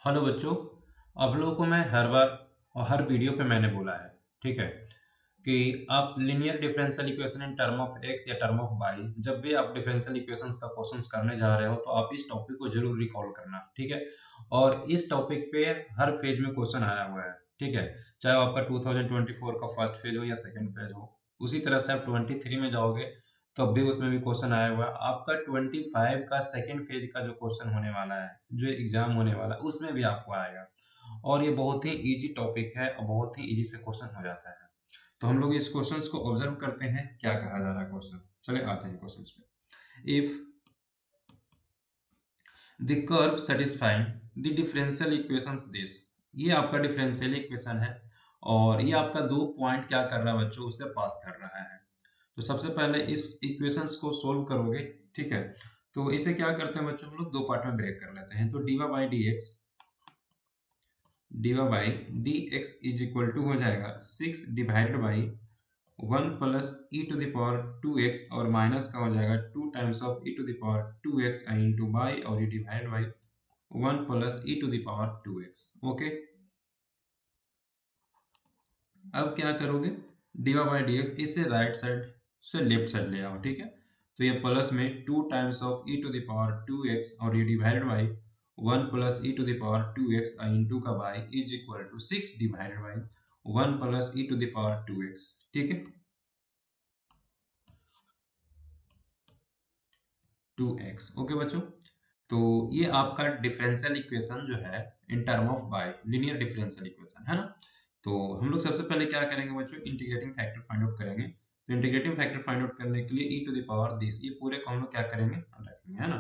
Hello बच्चों। आप लोगों को मैं हर बार और हर वीडियो पे मैंने बोला है, ठीक है, कि आप linear differential equation in term of x या टर्म ऑफ वाई, जब भी आप डिफरेंशियल इक्वेशंस का क्वेश्चंस करने जा रहे हो तो आप इस टॉपिक को जरूर रिकॉल करना, ठीक है। और इस टॉपिक पे हर फेज में क्वेश्चन आया हुआ है, ठीक है। चाहे वो आपका 2024 का फर्स्ट फेज हो या सेकेंड फेज हो, उसी तरह से आप 23 में जाओगे तब भी उसमें भी क्वेश्चन आया हुआ है। आपका 25 का सेकेंड फेज का जो क्वेश्चन होने वाला है, जो एग्जाम होने वाला है, उसमें भी आपको आएगा। और ये बहुत ही इजी टॉपिक है और बहुत ही इजी से क्वेश्चन हो जाता है। तो हम लोग इस क्वेश्चंस को ऑब्जर्व करते हैं क्या कहा जा रहा है क्वेश्चन। चले आते हैं क्वेश्चंस पे। If the curve satisfying the differential equations this, ये आपका डिफरेंशियल इक्वेशन है और ये आपका दो पॉइंट क्या कर रहा है बच्चों, उससे पास कर रहा है। तो सबसे पहले इस इक्वेशंस को सोल्व करोगे, ठीक है। तो इसे क्या करते हैं बच्चों, हम लोग दो पार्ट में ब्रेक कर लेते हैं। तो D Y by D X is equal to हो जाएगा 6 divided by 1 plus E to the power 2x, और माइनस का हो जाएगा 2 times of E to the power 2x into by, और ये divide by 1 plus E to the power 2x। Okay, अब क्या करोगे, D Y by D X इसे राइट साइड से लेफ्ट साइड ले आओ, ठीक है। तो ये प्लस में 2 times of E to the power 2x, और ये divided by 1 plus E to the power 2x into का by is equal to 6 divided by 1 plus E to the power 2x, ठीक है, 2x। ओके बच्चों, तो ये आपका डिफरेंशियल इक्वेशन जो है in term of bye linear differential equation है ना। तो हम लोग सबसे पहले क्या करेंगे बच्चों, इंटीग्रेटिंग फैक्टर फाइंड आउट करेंगे। तो इंटीग्रेटिंग फैक्टर फाइंड आउट करने के लिए ई टू द पावर दिस, ये पूरे को हम लोग क्या करेंगे, रखेंगे, है ना।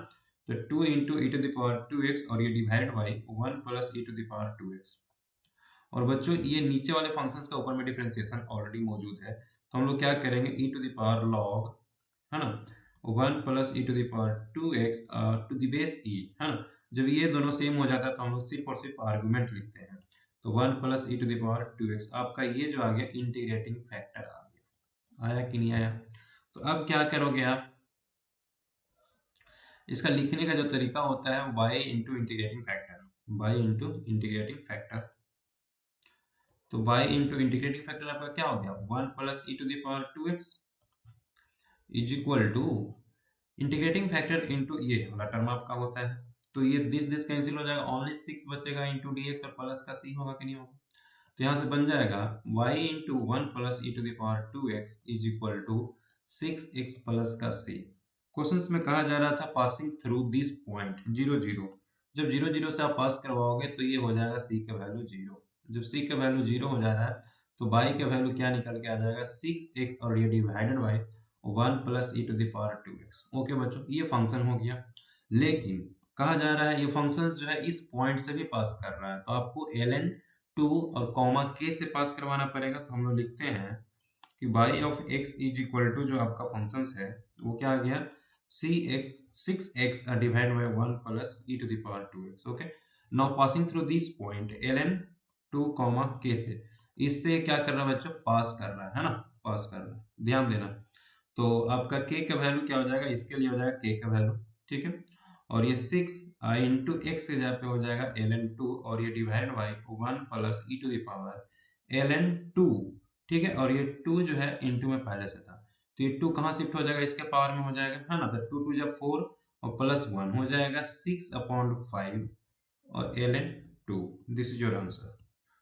तो 2 into E to the power 2x, और ये divided by 1 plus E to the power 2x। और बच्चों ये नीचे वाले फंक्शंस का ऊपर में डिफरेंशिएशन ऑलरेडी मौजूद है, तो हम लोग क्या करेंगे, e to the power log, है ना, 1 plus E to the power 2x to the base e, है ना। जब ये दोनों सेम हो जाता है तो हम लोग सिर्फ और सिर्फ आर्गुमेंट लिखते हैं। तो 1 plus E to the power 2x, आपका ये जो आ गया इंटीग्रेटिंग फैक्टर आ गया। आया कि नहीं आया? तो अब क्या करोगे आप, इसका लिखने का जो तरीका होता है y into integrating factor, y into integrating factor. तो y इंटू इंटीग्रेटिंग फैक्टर आपका क्या हो गया, 1 plus E to the power 2x is equal to integrating factor into ये वाला टर्म आपका होता है। तो ये दिस कैंसिल हो जाएगा, ओनली 6 बचेगा इंटू dx, और प्लस का c होगा कि नहीं होगा। तो यहाँ से बन जाएगा y into 1 plus E to the power 2x is equal to 6x plus का c। क्वेश्चंस में कहा जा रहा था पासिंग थ्रू दिस पॉइंट 0 0। जब 0 0 से आप पास करवाओगे तो ये हो जाएगा c का वैल्यू 0। जब c का वैल्यू 0 हो जा रहा है तो y का वैल्यू क्या निकल के आ जाएगा, 6x, और ये divided by 1 plus E to the power 2x। Okay बच्चों, ये फंक्शन हो गया। लेकिन कहा जा रहा है ये फंक्शन जो है इस पॉइंट से भी पास कर रहा है, तो आपको ln 2 और कॉमा k से पास करवाना पड़ेगा। तो हम लोग लिखते हैं कि y of x is equal to जो आपका फंक्शन है वो क्या आ गया, six X divide by 1 plus E to the power 2x। Okay, now passing through this point ln 2 comma k से, इससे क्या कर रहा है बच्चों, पास कर रहा है ना, पास कर रहा है, ध्यान देना। तो आपका k का वैल्यू क्या हो जाएगा, इसके लिए हो जाएगा k का वैल्यू, ठीक है। और ये 6 इंटू एक्स के जगह पे हो जाएगा ln 2, और ये divide by 1 plus E to the power ln 2, ठीक है। और ये 2 जो है इंटू में पहले से था, तो ये 2 कहाँ शिफ्ट हो जाएगा, इसके पावर में हो जाएगा, है ना। तो 2 2 जब 4 और प्लस 1 हो जाएगा 6/5, और ln 2, this is your answer.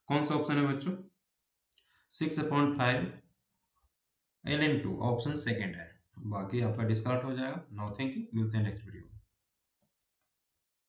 कौन सा ऑप्शन है बच्चों, 6/5 ln 2, ऑप्शन सेकंड है। बाकी आपका डिस्कार्ड हो जाएगा। नाउ थैंक यू, मिलते हैं नेक्स्ट वीडियो।